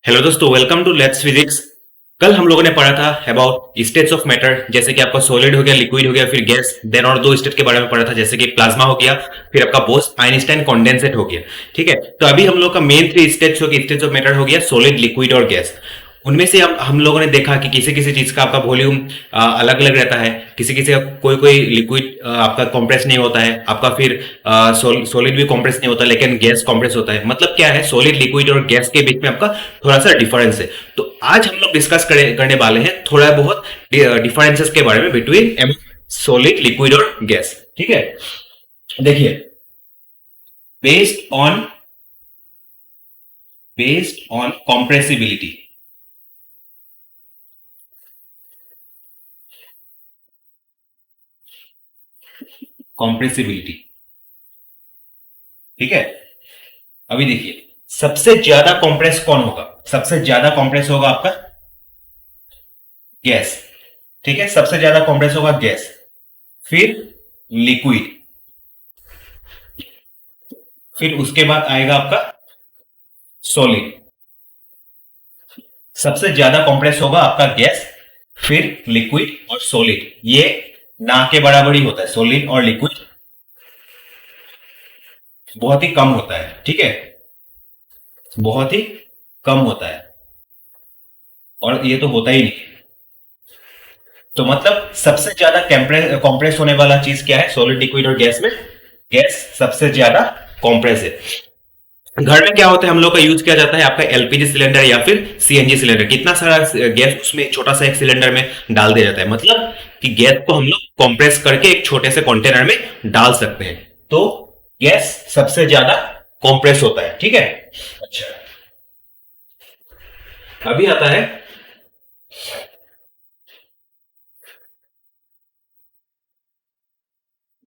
Hello दोस्तों, welcome to let's physics. कल हम लोगों ने पढ़ा था अबाउट स्टेट्स ऑफ मैटर, जैसे कि आपका सॉलिड हो गया, लिक्विड हो गया, फिर गैस। देन और दो स्टेट के बारे में पढ़ा था, जैसे कि प्लाज्मा हो गया, फिर आपका बोस आइंस्टाइन कंडेंसेट हो गया। ठीक है, तो अभी हम लोग का मेन थ्री स्टेट्स हो गया, स्टेट्स ऑफ मैटर हो गया, सॉलिड, लिक्विड और गैस। उनमें से हम लोगों ने देखा कि किसी किसी चीज का आपका वॉल्यूम अलग अलग रहता है, किसी किसी का कोई कोई लिक्विड आपका कॉम्प्रेस नहीं होता है आपका, फिर सॉलिड भी कॉम्प्रेस नहीं होता, लेकिन गैस कॉम्प्रेस होता है। मतलब क्या है, सॉलिड, लिक्विड और गैस के बीच में आपका थोड़ा सा डिफरेंस है। तो आज हम लोग डिस्कस करने वाले हैं थोड़ा बहुत डिफरेंसेस के बारे में बिटवीन सॉलिड, लिक्विड और गैस। ठीक है, देखिए, बेस्ड ऑन कॉम्प्रेसिबिलिटी। कॉम्प्रेसिबिलिटी, ठीक है। अभी देखिए, सबसे ज्यादा कंप्रेस कौन होगा? सबसे ज्यादा कंप्रेस होगा आपका गैस। ठीक है, सबसे ज्यादा कंप्रेस होगा गैस, फिर लिक्विड, फिर उसके बाद आएगा आपका सॉलिड। सबसे ज्यादा कंप्रेस होगा आपका गैस, फिर लिक्विड और सॉलिड। ये ना के बराबर ही होता है, सॉलिड और लिक्विड बहुत ही कम होता है। ठीक है, बहुत ही कम होता है, और ये तो होता ही नहीं। तो मतलब सबसे ज्यादा कंप्रेस होने वाला चीज क्या है सॉलिड, लिक्विड और गैस में? गैस सबसे ज्यादा कंप्रेस है। घर में क्या होता है, हम लोग का यूज किया जाता है आपका एलपीजी सिलेंडर या फिर सीएनजी सिलेंडर। कितना सारा गैस उसमें छोटा सा एक सिलेंडर में डाल दिया जाता है, मतलब कि गैस को हम लोग कंप्रेस करके एक छोटे से कंटेनर में डाल सकते हैं। तो गैस सबसे ज्यादा कंप्रेस होता है। ठीक है, अच्छा, अभी आता है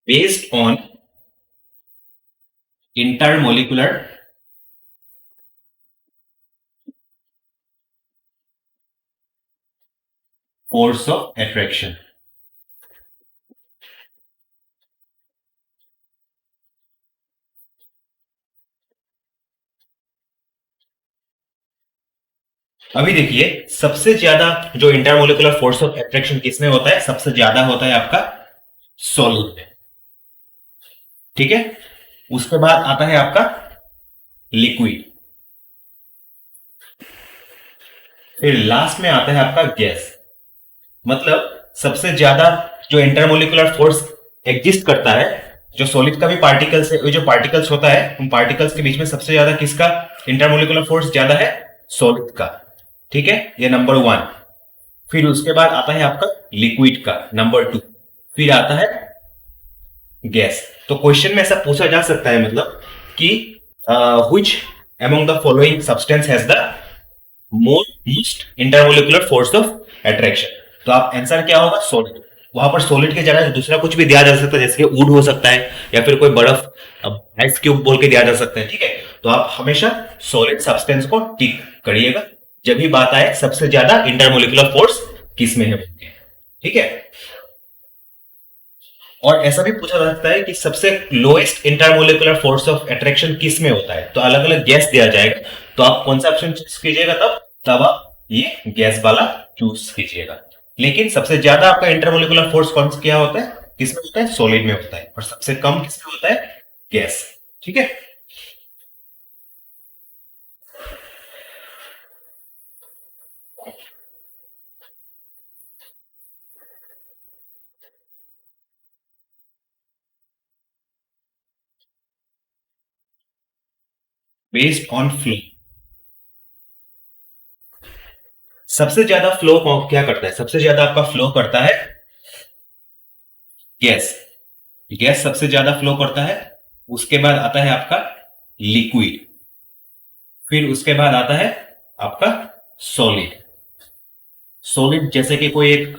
based on intermolecular force of attraction. अभी देखिए, सबसे ज्यादा जो इंटरमोलिकुलर फोर्स ऑफ अट्रैक्शन किसमें होता है? सबसे ज्यादा होता है आपका सॉलिड में। ठीक है, उसके बाद आता है आपका लिक्विड, फिर लास्ट में आता है आपका गैस। मतलब सबसे ज्यादा जो इंटरमोलिकुलर फोर्स एग्जिस्ट करता है, जो सॉलिड का भी पार्टिकल्स है, जो पार्टिकल्स होता है, उन पार्टिकल्स के बीच में सबसे ज्यादा किसका इंटरमोलिकुलर फोर्स ज्यादा है? सॉलिड का। ठीक है, ये नंबर वन। फिर उसके बाद आता है आपका लिक्विड का, नंबर टू। फिर आता है गैस। तो क्वेश्चन में ऐसा पूछा जा सकता है, मतलब कि which among the following substance has the most intermolecular force of attraction. तो आप आंसर क्या होगा? सॉलिड। वहां पर सॉलिड की जगह दूसरा कुछ भी दिया जा सकता है, जैसे कि वुड हो सकता है, या फिर कोई बर्फ, आइस क्यूब बोल के दिया जा सकता है। ठीक है, तो आप हमेशा सॉलिड सब्सटेंस को टिक करिएगा जब भी बात आए सबसे ज्यादा इंटरमोलिकुलर फोर्स किस में है। ठीक है, और ऐसा भी पूछा जा सकता है कि सबसे lowest intermolecular force of attraction किस में होता है। तो अलग अलग गैस दिया जाएगा, तो आप कौन सा ऑप्शन चूज कीजिएगा? तब तब आप ये गैस वाला चूज कीजिएगा। लेकिन सबसे ज्यादा आपका इंटरमोलिकुलर फोर्स कौन सा क्या होता है, किसमें होता है? सॉलिड में होता है। और सबसे कम किसमें होता है? गैस। ठीक है, बेस्ड ऑन फ्लो। सबसे ज्यादा फ्लो क्या करता है? सबसे ज्यादा आपका फ्लो करता है गैस। गैस सबसे ज्यादा फ्लो करता है। उसके बाद आता है आपका लिक्विड, फिर उसके बाद आता है आपका सॉलिड। सॉलिड जैसे कि कोई एक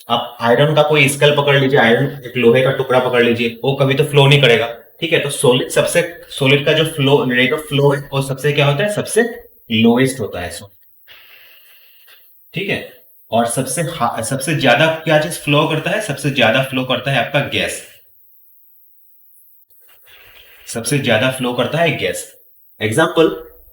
आप आयरन का कोई स्केल पकड़ लीजिए, आयरन एक लोहे का टुकड़ा पकड़ लीजिए, वो कभी तो फ्लो नहीं करेगा। ठीक है, तो सॉलिड का जो फ्लो रेट ऑफ फ्लो है वो सबसे क्या होता है? सबसे लोएस्ट होता है solid। ठीक है, और सबसे ज्यादा क्या चीज फ्लो करता है? सबसे ज्यादा फ्लो करता है आपका गैस। सबसे ज्यादा फ्लो करता है गैस। एग्जाम्पल,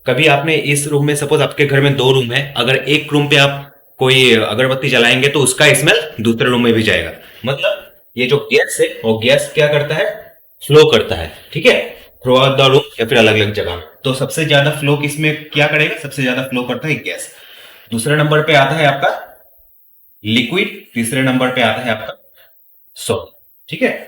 कभी आपने इस रूम में, सपोज आपके घर में दो रूम है, अगर एक रूम पे आप कोई अगरबत्ती जलाएंगे तो उसका स्मेल दूसरे रूम में भी जाएगा। मतलब ये जो गैस है वो गैस क्या करता है, फ्लो करता है, ठीक है, थ्रू आउट द रूम या फिर अलग अलग जगह में। तो सबसे ज्यादा फ्लो किसमें क्या करेगा, सबसे ज्यादा फ्लो करता है गैस। दूसरे नंबर पे आता है आपका लिक्विड, तीसरे नंबर पे आता है आपका सॉलिड, ठीक है।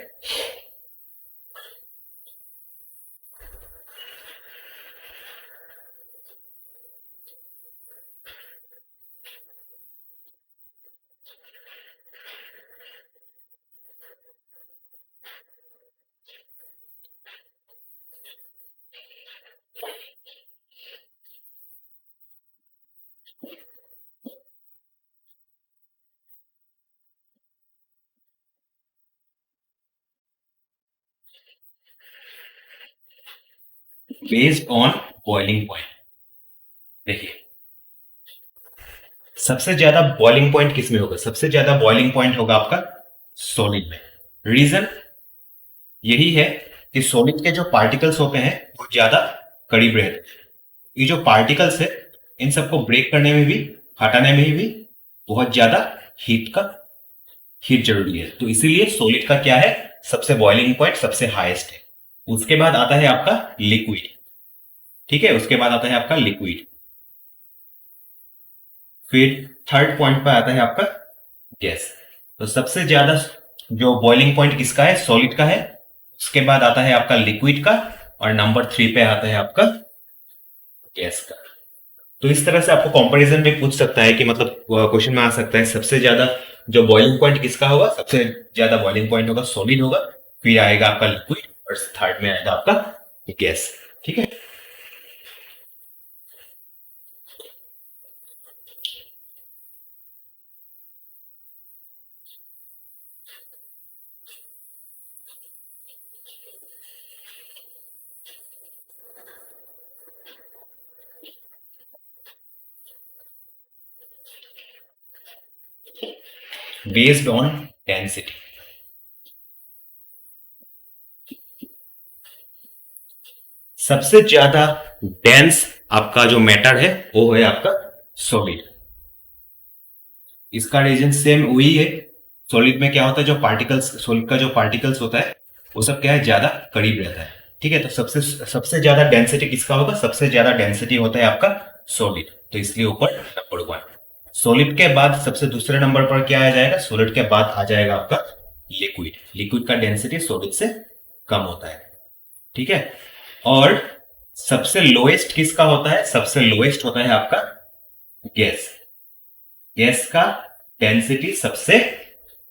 बेस्ड ऑन बॉइलिंग पॉइंट, देखिए सबसे ज्यादा बॉइलिंग पॉइंट किस में होगा, सबसे ज्यादा बॉइलिंग पॉइंट होगा आपका सॉलिड में। रीजन यही है कि सॉलिड के जो पार्टिकल्स होते हैं वो ज्यादा करीब रहते हैं। ये जो पार्टिकल्स है इन सबको ब्रेक करने में भी, हटाने में भी बहुत ज्यादा हीट का हीट जरूरी है। तो इसीलिए सॉलिड का क्या है, सबसे बॉइलिंग पॉइंट सबसे हाईएस्ट है। उसके बाद आता है आपका लिक्विड, ठीक है, उसके बाद आता है आपका लिक्विड। फिर थर्ड पॉइंट पर आता है आपका गैस। तो सबसे ज्यादा जो बॉइलिंग पॉइंट किसका है, सॉलिड का है। उसके बाद आता है आपका लिक्विड का, और नंबर 3 पे आता है आपका गैस का। तो इस तरह से आपको कंपैरिजन भी पूछ सकता है कि मतलब क्वेश्चन में आ सकता है सबसे ज्यादा जो बॉइलिंग पॉइंट किसका होगा, सबसे ज्यादा बॉइलिंग पॉइंट होगा सॉलिड होगा, फिर आएगा आपका लिक्विड, और थर्ड में आएगा आपका गैस, ठीक है। बेस्ड ऑन डेंसिटी, सबसे ज्यादा डेंस आपका जो मैटर है वो है आपका सॉलिड। इसका रीजन सेम वही है। सॉलिड में क्या होता है, जो पार्टिकल्स, सॉलिड का जो पार्टिकल्स होता है वो सब क्या है, ज्यादा करीब रहता है, ठीक है। तो सबसे सबसे ज्यादा डेंसिटी किसका होगा, सबसे ज्यादा डेंसिटी होता है आपका सॉलिड। तो इसलिए ऊपर नंबर 1। सॉलिड के बाद सबसे दूसरे नंबर पर क्या आ जाएगा, सॉलिड के बाद आ जाएगा आपका लिक्विड। लिक्विड का डेंसिटी सॉलिड से कम होता है, ठीक है। और सबसे लोएस्ट किसका होता है, सबसे लोएस्ट होता है आपका गैस। गैस का डेंसिटी सबसे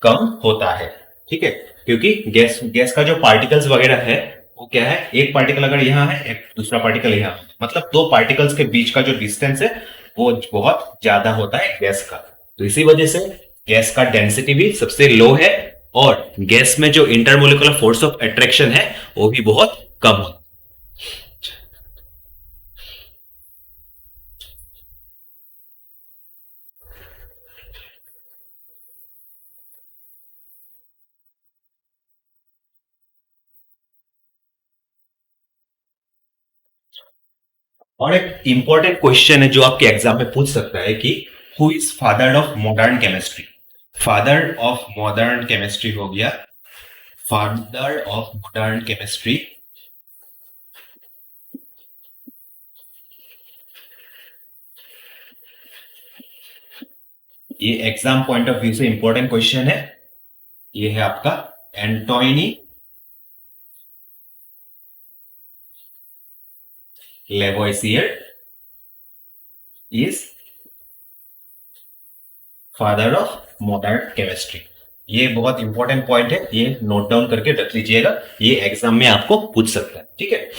कम होता है, ठीक है। क्योंकि गैस गैस का जो पार्टिकल्स वगैरह है वो क्या है, एक पार्टिकल अगर यहां है, एक दूसरा पार्टिकल यहां है, मतलब दो पार्टिकल्स के बीच का जो डिस्टेंस है वो बहुत ज्यादा होता है गैस का। तो इसी वजह से गैस का डेंसिटी भी सबसे लो है, और गैस में जो इंटरमोलिकुलर फोर्स ऑफ अट्रैक्शन है वो भी बहुत कम होता है। और एक इंपॉर्टेंट क्वेश्चन है जो आपके एग्जाम में पूछ सकता है कि who is father of modern chemistry. Father of modern chemistry हो गया, फादर ऑफ मॉडर्न केमिस्ट्री। ये एग्जाम पॉइंट ऑफ व्यू से इंपॉर्टेंट क्वेश्चन है। ये है आपका Antoine Lavoisier is father of modern chemistry. ये बहुत इंपॉर्टेंट पॉइंट है, ये नोट डाउन करके रख लीजिएगा, ये एग्जाम में आपको पूछ सकता है, ठीक है।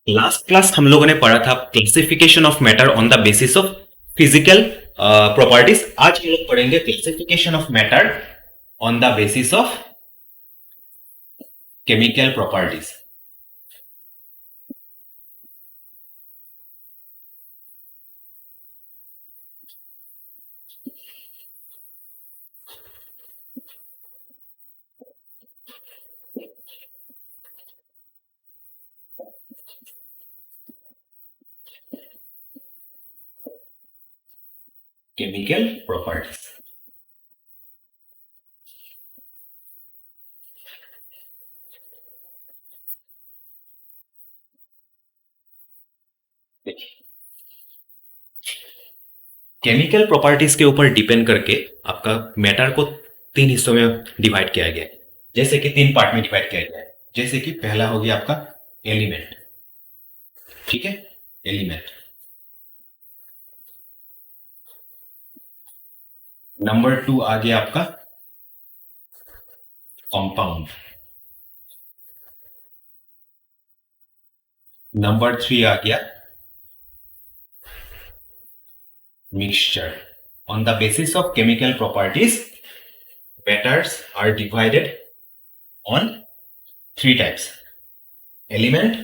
लास्ट क्लास हम लोगों ने पढ़ा था classification of matter on the basis of physical properties. आज हम लोग पढ़ेंगे classification of matter on the basis of chemical properties. Chemical properties. देखिए, केमिकल प्रॉपर्टीज के ऊपर डिपेंड करके आपका मैटर को तीन हिस्सों में डिवाइड किया गया है, जैसे कि तीन पार्ट में डिवाइड किया गया है। जैसे कि पहला हो गया आपका एलिमेंट, ठीक है, एलिमेंट। नंबर 2 आ गया आपका कंपाउंड। नंबर 3 आ गया mixture. On the basis of chemical properties, matters are divided on three types: element,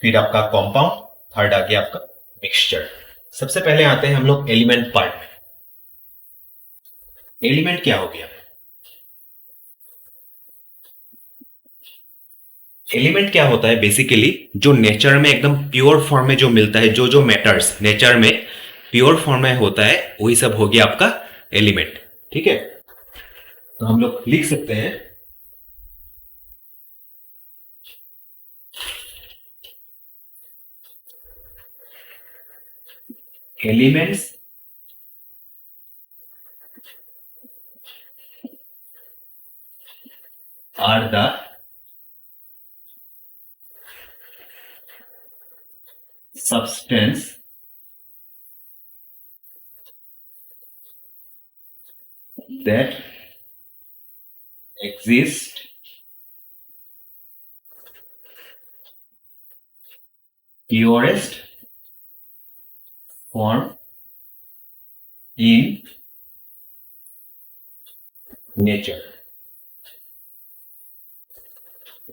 फिर आपका compound, थर्ड आ गया आपका mixture। सबसे पहले आते हैं हम लोग एलिमेंट पार्ट में। एलिमेंट क्या हो गया? एलिमेंट क्या होता है? बेसिकली जो नेचर में एकदम प्योर फॉर्म में जो मिलता है, जो जो मैटर्स नेचर में प्योर फॉर्म में होता है, वही सब हो गया आपका एलिमेंट। ठीक है, तो हम लोग लिख सकते हैं elements are the substance that exist purest form in nature।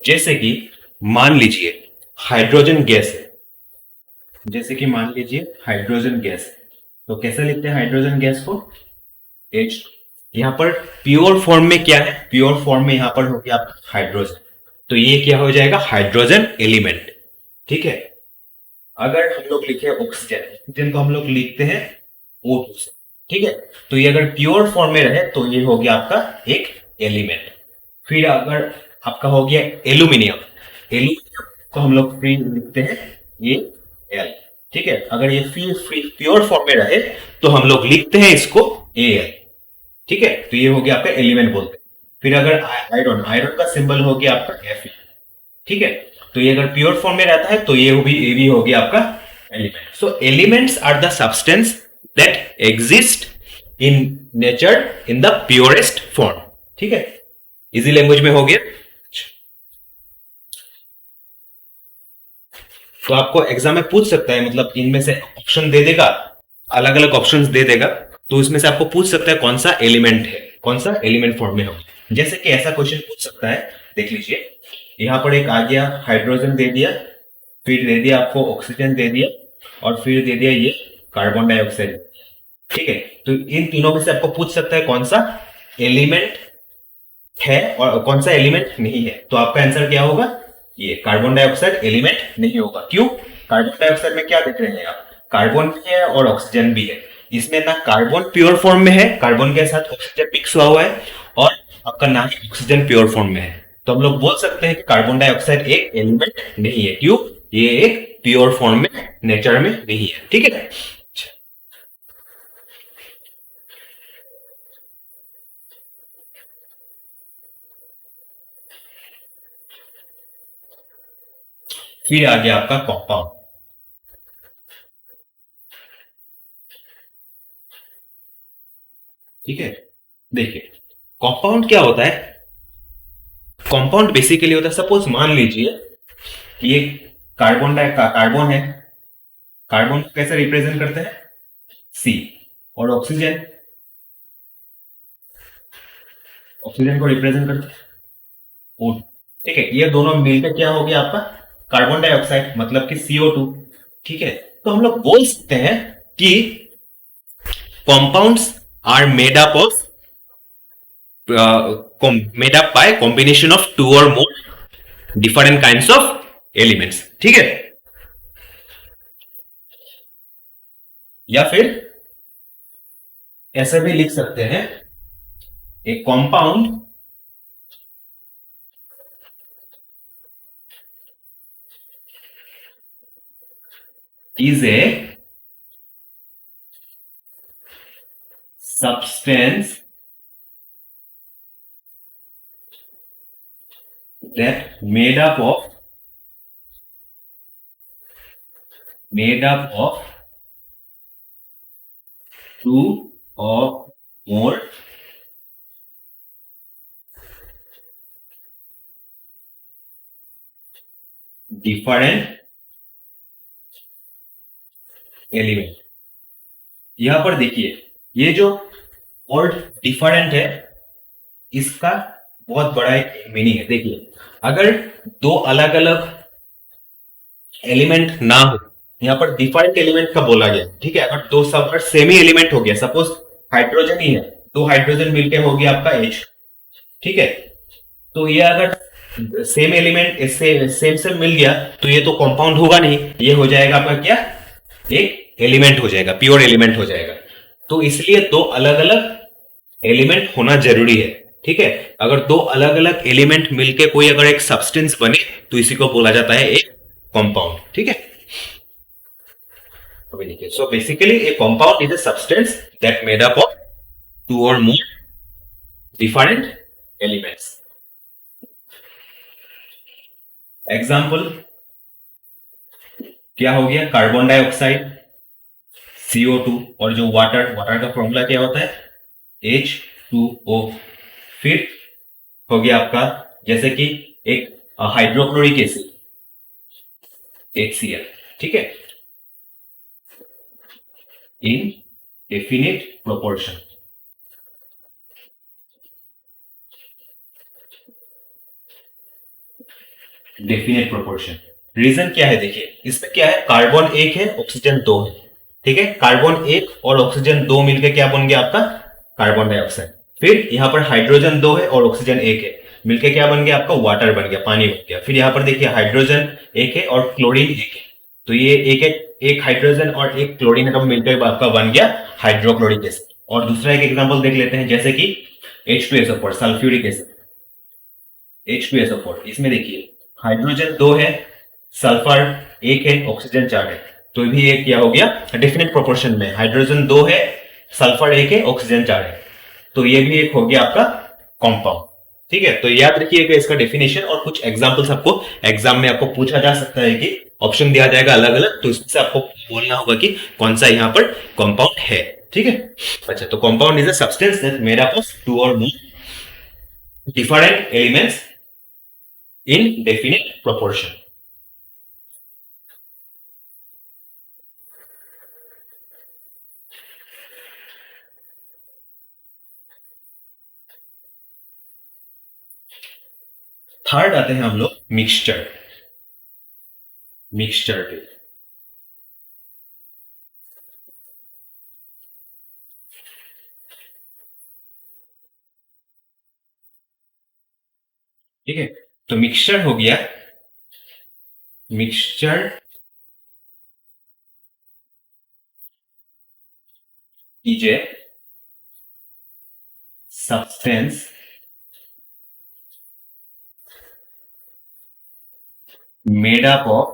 जैसे कि मान लीजिए हाइड्रोजन गैस है, जैसे कि मान लीजिए हाइड्रोजन गैस, तो कैसे लिखते हैं हाइड्रोजन गैस को? H। यहां पर प्योर फॉर्म में क्या है? प्योर फॉर्म में यहां पर हो गया आपका हाइड्रोजन, तो ये क्या हो जाएगा? Hydrogen element. ठीक है, अगर हम लोग लिखे ऑक्सीजन, ऑक्सीजन को हम लोग लिखते हैं O2 से। ठीक है, तो ये अगर प्योर फॉर्म में रहे तो ये हो गया आपका एक एलिमेंट। फिर अगर आपका हो गया एल्यूमिनियम, एल्यूमिनियम को हम लोग फ्री लिखते हैं ये एल। ठीक है, अगर ये प्योर फॉर्म में रहे तो हम लोग लिखते हैं इसको एल। ठीक है, तो ये हो गया आपका एलिमेंट बोलते हैं। फिर अगर आयरन, आयरन का सिंबल हो गया आपका Fe। ठीक है, तो ये अगर प्योर फॉर्म में रहता है तो ये भी हो गया आपका element. So elements are the substance that exist in nature in the purest form. ठीक है, इजी लैंग्वेज में हो गया। तो आपको एग्जाम में पूछ सकता है, मतलब इनमें से ऑप्शन दे देगा, अलग अलग ऑप्शंस दे देगा, तो इसमें से आपको पूछ सकता है कौन सा एलिमेंट है, कौन सा एलिमेंट फॉर्म में हो। जैसे कि ऐसा क्वेश्चन पूछ सकता है, देख लीजिए यहां पर एक आ गया हाइड्रोजन दे दिया, फिर दे दिया आपको ऑक्सीजन दे दिया, और फिर दे दिया ये कार्बन डाइऑक्साइड। ठीक है, तो इन तीनों में से आपको पूछ सकता है कौन सा एलिमेंट है और कौन सा एलिमेंट नहीं है। तो आपका आंसर क्या होगा? ये कार्बन डाइऑक्साइड एलिमेंट नहीं होगा। क्यों? कार्बन डाइऑक्साइड में क्या देख रहे हैं आप? कार्बन भी है और ऑक्सीजन भी है। इसमें ना कार्बन प्योर फॉर्म में है, कार्बन के साथ ऑक्सीजन मिक्स हुआ है, और आपका ना ही ऑक्सीजन प्योर फॉर्म में है। तो हम लोग बोल सकते हैं कि कार्बन डाइऑक्साइड एक एलिमेंट नहीं है। क्यों? ये एक प्योर फॉर्म में नेचर में नहीं है। ठीक है, फिर आ गया आपका कंपाउंड। ठीक है, देखिए कंपाउंड क्या होता है? कंपाउंड बेसिकली होता है, सपोज मान लीजिए ये कार्बन है, कार्बन को कैसे रिप्रेजेंट करते हैं? सी। और ऑक्सीजन, ऑक्सीजन को रिप्रेजेंट करते हैं O। ठीक है, ये दोनों मिलकर क्या हो गया आपका? कार्बन डाइऑक्साइड, मतलब कि CO2। ठीक है, तो हम लोग बोल सकते हैं कि compounds are made up of made up by combination of two or more different kinds of elements। ठीक है, या फिर ऐसे भी लिख सकते हैं, ए compound is a substance that made up of two or more different element. यहां पर देखिए, ये जो वर्ड डिफरेंट है, इसका बहुत बड़ा एक मीनिंग है। देखिए, अगर दो अलग अलग एलिमेंट ना हो, यहां पर डिफरेंट एलिमेंट का बोला गया, ठीक है। अगर दो सब सेमी एलिमेंट हो गया, सपोज हाइड्रोजन ही है, दो हाइड्रोजन मिलकर हो गया आपका H, ठीक है। तो ये अगर सेम एलिमेंट सेम सेम मिल गया, तो ये तो कंपाउंड होगा नहीं, ये हो जाएगा आपका क्या, एक एलिमेंट हो जाएगा, प्योर एलिमेंट हो जाएगा। तो इसलिए दो अलग अलग एलिमेंट होना जरूरी है, ठीक है। अगर दो अलग अलग एलिमेंट मिलके कोई अगर एक सब्सटेंस बने, तो इसी को बोला जाता है एक कंपाउंड, ठीक है। अभी देखिए, so basically a compound is a substance that made up of two or more different elements. Example क्या हो गया, कार्बन डाइऑक्साइड, CO2, और जो वाटर का फॉर्मूला क्या होता है, H2O। फिर हो गया आपका जैसे कि एक हाइड्रोक्लोरिक एसिड, HCl, ठीक है, in definite proportion. Definite proportion, reason क्या है, देखिए इसमें क्या है, कार्बन एक है, ऑक्सीजन दो है, ठीक है। कार्बन एक और ऑक्सीजन दो मिलकर क्या बन गया आपका, कार्बन डाइऑक्साइड। फिर यहाँ पर हाइड्रोजन दो है और ऑक्सीजन एक है, मिलकर क्या बन गया आपका, वाटर बन गया, पानी बन गया। फिर यहाँ पर देखिए हाइड्रोजन एक है और क्लोरीन एक है, तो ये एक हाइड्रोजन और एक क्लोरीन एटम मिलकर आपका बन गया हाइड्रोक्लोरिक एसिड। और दूसरा एक एग्जाम्पल देख लेते हैं, जैसे कि H2SO4 सल्फ्यूरिक एसिड, H2SO4, इसमें देखिए हाइड्रोजन दो है, सल्फर एक है, ऑक्सीजन चार है, तो भी ये क्या हो गया, डेफिनेट प्रोपोर्शन में। हाइड्रोजन दो है, सल्फर एक है, ऑक्सीजन चार है, तो ये भी एक हो गया आपका कंपाउंड, ठीक है। तो याद रखिएगा इसका डेफिनेशन, और कुछ एग्जांपल्स आपको एग्जाम में आपको पूछा जा सकता है कि ऑप्शन दिया जाएगा अलग अलग, तो इससे आपको बोलना होगा कि कौन सा यहाँ पर कंपाउंड है, ठीक है। अच्छा, तो compound is a substance that made up of two or more different elements in definite proportion। Third आते हैं हम लोग मिक्सचर पे। ठीक है, तो मिक्सचर हो गया, mixture is a substance made up of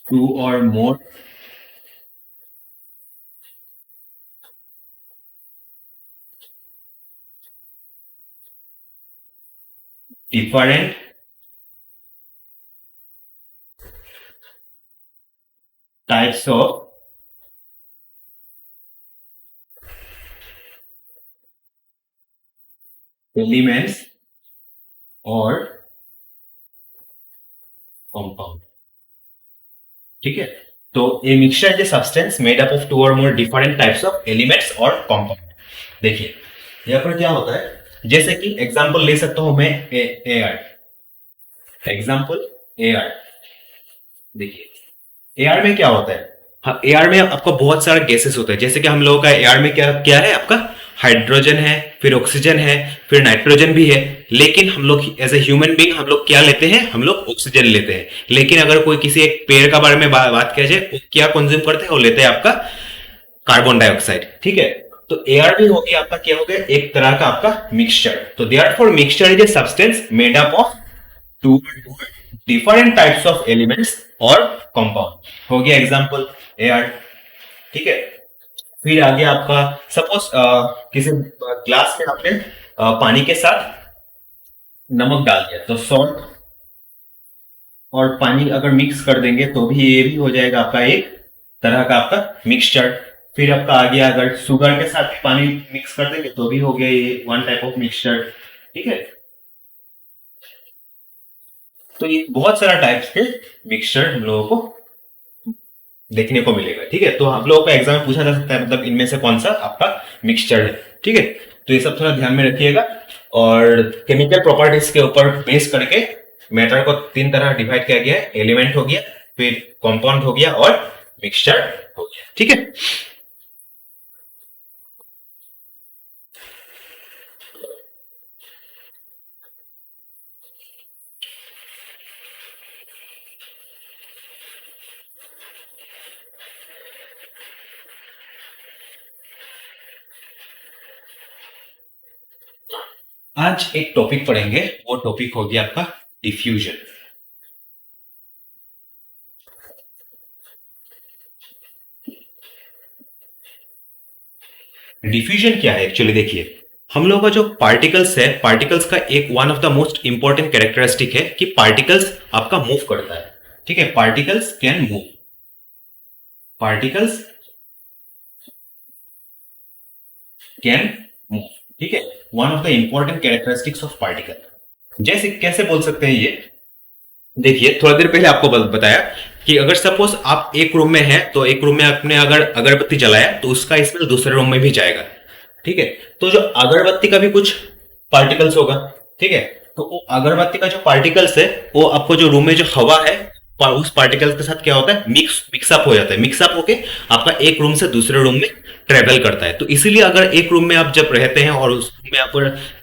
two or more different types of elements or compound, ठीक है। तो a mixture is a substance made up of two or more different types of elements और compound. देखिए यहाँ पर क्या होता है, जैसे कि एग्जांपल ले सकता हूं मैं एआर, एग्जांपल एआर। देखिए एआर में क्या होता है, हाँ, एआर में आपका बहुत सारे गैसेस होते हैं, जैसे कि हम लोगों का एआर में क्या क्या है आपका हाइड्रोजन है, फिर ऑक्सीजन है, फिर नाइट्रोजन भी है। लेकिन हम लोग एज ए ह्यूमन बीइंग हम लोग क्या लेते हैं, हम लोग ऑक्सीजन लेते हैं। लेकिन अगर कोई किसी एक पेड़ का बारे में बात किया जाए, वो क्या कंज्यूम करते हैं, वो लेते हैं आपका कार्बन डाइऑक्साइड। ठीक है, तो एयर भी हो गया आपका, क्या हो गया, एक तरह का आपका मिक्सचर। तो therefore mixture is a substance made up of two different types of elements और कंपाउंड। हो गया एग्जांपल एयर। ठीक है, फिर आगे आपका सपोज किसी ग्लास में आपने पानी के साथ नमक डाल दिया, तो सॉल्ट और पानी अगर मिक्स कर देंगे तो भी ये भी हो जाएगा आपका एक तरह का आपका मिक्सचर। फिर आपका आ गया, अगर शुगर के साथ पानी मिक्स कर देंगे तो भी हो गया ये वन टाइप ऑफ मिक्सचर। ठीक है, तो ये बहुत सारा टाइप्स के मिक्सचर हम लोगों को देखने को मिलेगा। ठीक है, तो आप लोगों का एग्जाम में पूछा जा सकता है मतलब इनमें से कौन सा आपका मिक्सचर है। ठीक है, तो ये सब थोड़ा ध्यान में रखिएगा। और केमिकल प्रॉपर्टीज के ऊपर बेस करके मैटर को तीन तरह डिवाइड किया गया है, एलिमेंट हो गया, फिर कंपाउंड हो गया और मिक्सचर हो गया। ठीक है, आज एक टॉपिक पढ़ेंगे, वो टॉपिक हो गया आपका डिफ्यूजन। डिफ्यूजन क्या है एक्चुअली, देखिए हम लोगों का जो पार्टिकल्स है, पार्टिकल्स का एक one of the most important characteristic है कि पार्टिकल्स आपका मूव करता है। ठीक है, particles can move, particles can move. ठीक है, one of the important characteristics of particle. जैसे कैसे बोल सकते हैं ये, देखिए थोड़ा देर पहले आपको बताया कि अगर सपोज आप एक रूम में हैं, तो एक रूम में आपने अगर अगरबत्ती जलाया तो उसका स्मेल दूसरे रूम में भी जाएगा। ठीक है, तो जो अगरबत्ती का भी कुछ पार्टिकल्स होगा। ठीक है, तो वो अगरबत्ती का जो पार्टिकल्स है वो आपको जो रूम में जो हवा है उस पार्टिकल्स के साथ क्या होता है, मिक्सअप हो जाता है। मिक्सअप होके आपका एक रूम से दूसरे रूम में ट्रेवल करता है। तो इसीलिए अगर एक रूम में आप जब रहते हैं और उस रूम में आप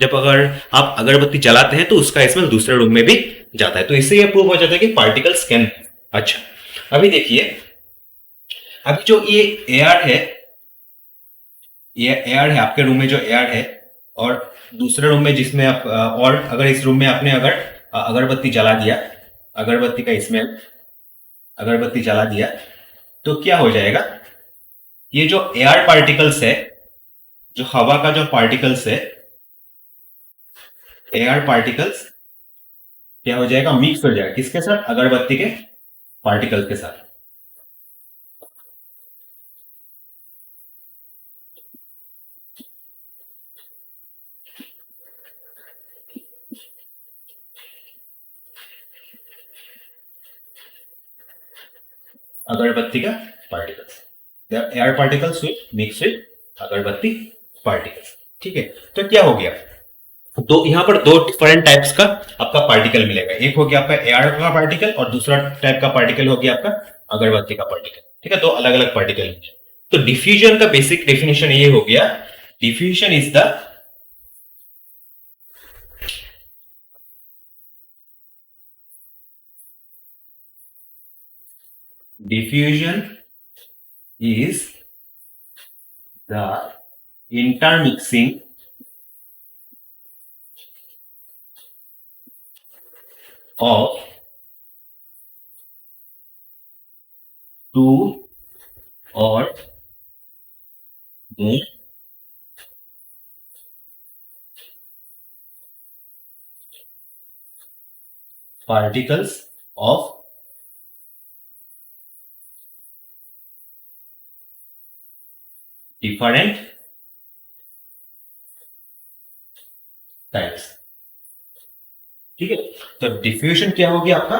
जब अगर आप अगरबत्ती जलाते हैं तो उसका स्मेल दूसरे रूम में भी जाता है। तो इससे ये प्रूव हो जाता है कि पार्टिकल्स कैन। अच्छा, अभी देखिए, अभी जो ये एयर है, ये एयर है आपके रूम में जो एयर है, और दूसरे रूम में जिसमें आप और अगर इस रूम में आपने अगर अगरबत्ती जला दिया, अगरबत्ती का स्मेल, अगरबत्ती जला दिया, तो क्या हो जाएगा, ये जो एयर पार्टिकल्स है, जो हवा का जो पार्टिकल्स है, एयर पार्टिकल्स क्या हो जाएगा, मिक्स हो जाएगा किसके साथ, अगरबत्ती के पार्टिकल्स के साथ। अगरबत्ती का particles, air particles will mix with अगरबत्ती पार्टिकल्स। ठीक है, तो क्या हो गया, तो यहां पर दो डिफरेंट टाइप्स का आपका पार्टिकल मिलेगा। एक हो गया आपका एयर का पार्टिकल और दूसरा टाइप का पार्टिकल हो गया आपका अगरबत्ती का पार्टिकल। ठीक है, दो अलग अलग पार्टिकल। तो डिफ्यूजन का बेसिक डेफिनेशन ये हो गया, diffusion is the diffusion is the intermixing of two or more particles of different types। ठीक है, तो डिफ्यूजन क्या होगी आपका,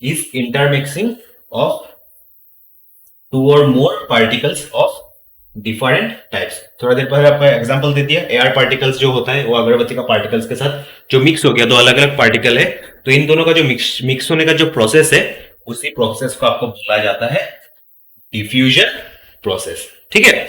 is intermixing of two or more particles of different types. थोड़ा देर पहले आपका एग्जांपल दे दिया, एयर पार्टिकल्स जो होता है वो अगरबत्ती का पार्टिकल्स के साथ जो मिक्स हो गया, दो अलग अलग पार्टिकल है, तो इन दोनों का जो मिक्स होने का जो प्रोसेस है, उसी प्रोसेस को आपको बोला जाता है डिफ्यूजन प्रोसेस। ठीक है,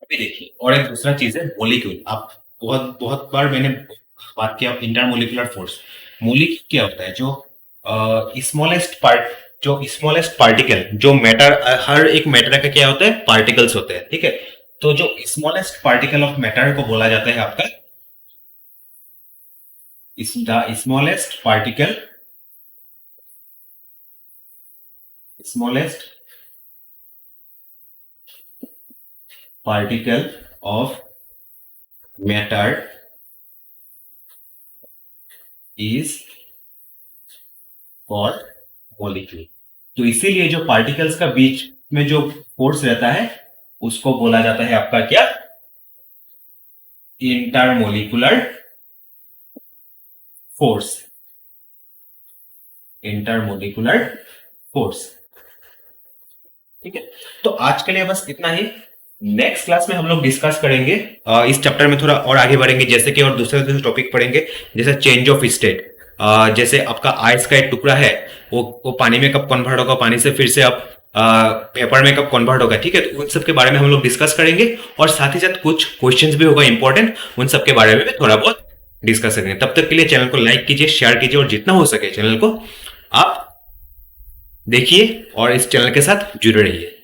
भी देखिए। और एक दूसरा चीज है मोलिक्यूल। आप बहुत बहुत बार मैंने बात किया इंटरमोलिकुलर फोर्स। मोलिक्यूल क्या होता है? जो स्मॉलेस्ट पार्टिकल, जो मैटर, हर एक मैटर का क्या होता है? पार्टिकल्स होते हैं, ठीक है। तो जो स्मॉलेस्ट पार्टिकल ऑफ मैटर को बोला जाता है आपका the smallest particle of matter is called molecule. तो इसीलिए जो पार्टिकल्स का बीच में जो फोर्स रहता है उसको बोला जाता है आपका क्या? Intermolecular force. इंटरमोलिकुलर फोर्स, ठीक है। तो आज के लिए बस इतना ही। नेक्स्ट क्लास में हम लोग डिस्कस करेंगे, इस चैप्टर में थोड़ा और आगे बढ़ेंगे, जैसे कि और दूसरे दूसरे टॉपिक पढ़ेंगे, जैसे चेंज ऑफ स्टेट। जैसे आपका आइस का एक टुकड़ा है, वो पानी में कब कन्वर्ट होगा, पानी से फिर से आप पेपर में कब कन्वर्ट होगा, ठीक है। तो उन सब के बारे में हम लोग डिस्कस करेंगे, और साथ ही साथ कुछ क्वेश्चंस भी होगा इंपॉर्टेंट, उन सब के बारे में भी थोड़ा बहुत डिस्कस करेंगे। तब तक के लिए चैनल को लाइक कीजिए, शेयर कीजिए, और जितना हो सके चैनल को आप देखिए और इस चैनल के साथ जुड़े रहिए।